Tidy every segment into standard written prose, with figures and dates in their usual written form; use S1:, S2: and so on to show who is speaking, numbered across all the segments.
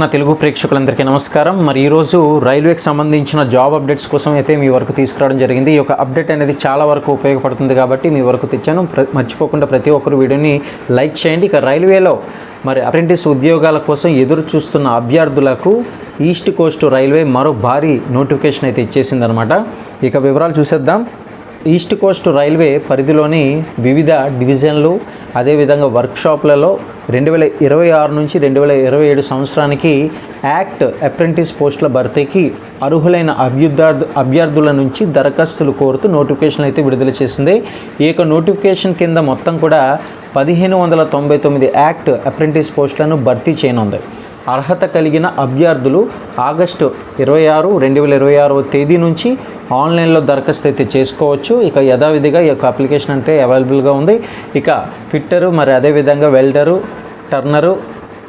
S1: నా తెలుగు ప్రేక్షకులందరికీ నమస్కారం. మరి ఈరోజు రైల్వేకి సంబంధించిన జాబ్ అప్డేట్స్ కోసం అయితే మీ వరకు తీసుకురావడం జరిగింది. ఈ యొక్క అప్డేట్ అనేది చాలా వరకు ఉపయోగపడుతుంది కాబట్టి మీ వరకు తెచ్చాను. మర్చిపోకుండా ప్రతి ఒక్కరు వీడియోని లైక్ చేయండి. ఇక రైల్వేలో మరి అప్రెంటిస్ ఉద్యోగాల కోసం ఎదురు చూస్తున్న అభ్యర్థులకు ఈస్ట్ కోస్ట్ రైల్వే మరో భారీ నోటిఫికేషన్ అయితే ఇచ్చేసిందనమాట. ఇక వివరాలు చూసేద్దాం. ఈస్ట్ కోస్ట్ రైల్వే పరిధిలోని వివిధ డివిజన్లు అదేవిధంగా వర్క్షాప్లలో 2026 నుంచి 2027 సంవత్సరానికి యాక్ట్ అప్రెంటిస్ పోస్టుల భర్తీకి అర్హులైన అభ్యర్థుల నుంచి దరఖాస్తులు కోరుతూ నోటిఫికేషన్ అయితే విడుదల చేసింది. ఈ యొక్క నోటిఫికేషన్ కింద మొత్తం కూడా 1599 యాక్ట్ అప్రెంటిస్ పోస్టులను భర్తీ చేయనుంది. అర్హత కలిగిన అభ్యర్థులు ఆగస్టు 26, 2026 తేదీ నుంచి ఆన్లైన్లో దరఖాస్తు అయితే చేసుకోవచ్చు. ఇక యథావిధిగా ఈ యొక్క అప్లికేషన్ అంటే అవైలబుల్గా ఉంది. ఇక ఫిట్టరు, మరి అదేవిధంగా వెల్డరు, టర్నరు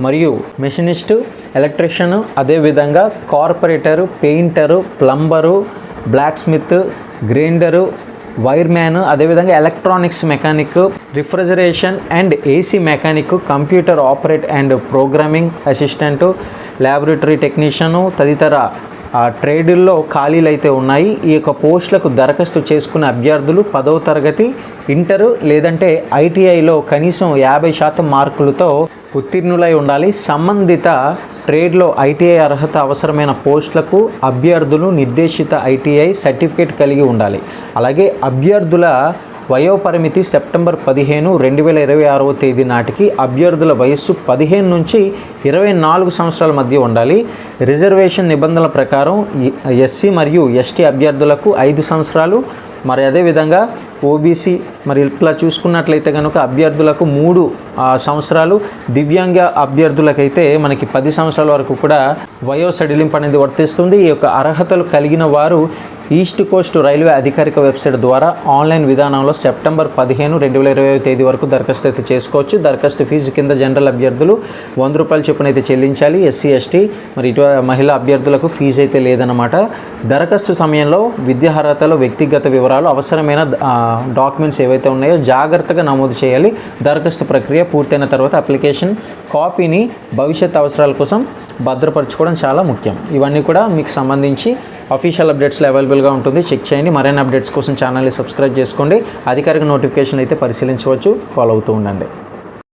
S1: మరియు మెషినిస్టు, ఎలక్ట్రీషియను, అదేవిధంగా corporator, painter, plumber, blacksmith, grinder, wireman, అదేవిధంగా electronics mechanic, refrigeration and AC mechanic, computer operate and programming assistant, laboratory technician తదితర ట్రేడుల్లో ఖాళీలు అయితే ఉన్నాయి. ఈ యొక్క పోస్టులకు దరఖాస్తు చేసుకునే అభ్యర్థులు 10వ తరగతి, ఇంటరు లేదంటే ఐటీఐలో కనీసం 50% మార్కులతో ఉత్తీర్ణులై ఉండాలి. సంబంధిత ట్రేడ్లో ఐటీఐ అర్హత అవసరమైన పోస్టులకు అభ్యర్థులు నిర్దేశిత ఐటీఐ సర్టిఫికేట్ కలిగి ఉండాలి. అలాగే అభ్యర్థుల వయోపరిమితి సెప్టెంబర్ 15, 2026 తేదీ నాటికి అభ్యర్థుల వయస్సు 15 నుంచి 24 సంవత్సరాల మధ్య ఉండాలి. రిజర్వేషన్ నిబంధనల ప్రకారం ఎస్సీ మరియు ఎస్టీ అభ్యర్థులకు 5 సంవత్సరాలు, మరి అదేవిధంగా ఓబీసీ మరి ఇట్లా చూసుకున్నట్లయితే కనుక అభ్యర్థులకు 3 సంవత్సరాలు, దివ్యాంగ అభ్యర్థులకైతే మనకి 10 సంవత్సరాల వరకు కూడా వయో సడలింపు అనేది వర్తిస్తుంది. ఈ యొక్క అర్హతలు కలిగిన వారు ఈస్ట్ కోస్ట్ రైల్వే అధికారిక వెబ్సైట్ ద్వారా ఆన్లైన్ విధానంలో సెప్టెంబర్ 15, 2025 తేదీ వరకు దరఖాస్తు అయితే చేసుకోవచ్చు. దరఖాస్తు ఫీజు కింద జనరల్ అభ్యర్థులు 100 రూపాయల చొప్పున అయితే చెల్లించాలి. ఎస్సీ ఎస్టీ మరి ఇటు మహిళా అభ్యర్థులకు ఫీజు అయితే లేదన్నమాట. దరఖాస్తు సమయంలో విద్యార్హతలు, వ్యక్తిగత వివరాలు, అవసరమైన డాక్యుమెంట్స్ ఏవైతే ఉన్నాయో జాగ్రత్తగా నమోదు చేయాలి. దరఖాస్తు ప్రక్రియ పూర్తయిన తర్వాత అప్లికేషన్ కాపీని భవిష్యత్ అవసరాల కోసం భద్రపరచుకోవడం చాలా ముఖ్యం. ఇవన్నీ కూడా మీకు సంబంధించి అఫీషియల్ అప్డేట్స్లో అవైలబుల్గా ఉంటుంది. చెక్ చేయండి. మరిన్ని అప్డేట్స్ కోసం ఛానల్ని సబ్స్క్రైబ్ చేసుకోండి. అధికారిక నోటిఫికేషన్ అయితే పరిశీలించవచ్చు. ఫాలో అవుతూ ఉండండి.